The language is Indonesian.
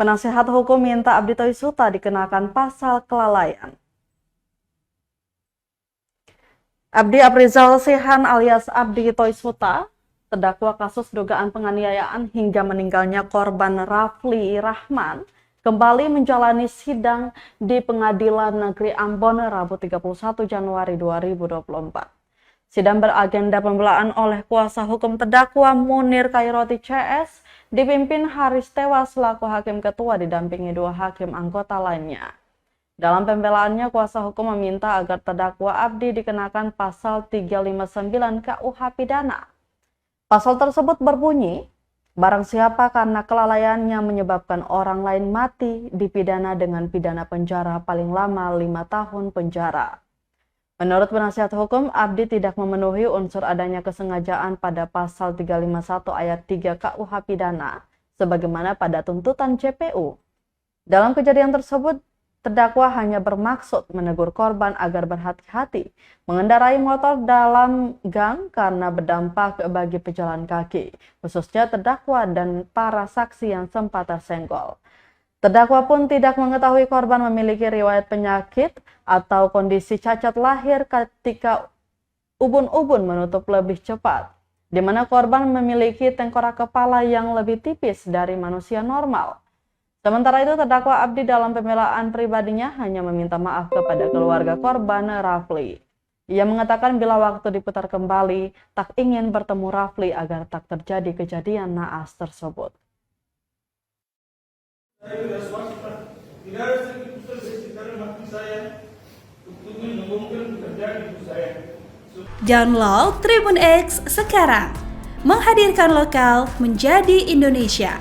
Penasihat hukum minta Abdi Toisuta dikenakan pasal kelalaian. Abdi Aprizal Sihan alias Abdi Toisuta, terdakwa kasus dugaan penganiayaan hingga meninggalnya korban Rafli Rahman, kembali menjalani sidang di Pengadilan Negeri Ambon Rabu 31 Januari 2024. Sidang beragenda pembelaan oleh kuasa hukum terdakwa Munir Khairoti CS dipimpin Haris Tewas selaku hakim ketua didampingi 2 hakim anggota lainnya. Dalam pembelaannya, kuasa hukum meminta agar terdakwa Abdi dikenakan pasal 359 KUH Pidana. Pasal tersebut berbunyi, barang siapa karena kelalaiannya menyebabkan orang lain mati dipidana dengan pidana penjara paling lama 5 tahun penjara. Menurut penasihat hukum, Abdi tidak memenuhi unsur adanya kesengajaan pada pasal 351 ayat 3 KUH Pidana, sebagaimana pada tuntutan JPU. Dalam kejadian tersebut, terdakwa hanya bermaksud menegur korban agar berhati-hati mengendarai motor dalam gang karena berdampak bagi pejalan kaki, khususnya terdakwa dan para saksi yang sempat tersenggol. Terdakwa pun tidak mengetahui korban memiliki riwayat penyakit atau kondisi cacat lahir ketika ubun-ubun menutup lebih cepat, di mana korban memiliki tengkorak kepala yang lebih tipis dari manusia normal. Sementara itu, terdakwa Abdi dalam pembelaan pribadinya hanya meminta maaf kepada keluarga korban Rafli. Ia mengatakan bila waktu diputar kembali, tak ingin bertemu Rafli agar tak terjadi kejadian naas tersebut. Saya tidak swasta, tidak ada sedikit dalam hati saya untuk menemukan pekerjaan ibu saya. Download Tribun X sekarang, menghadirkan lokal menjadi Indonesia.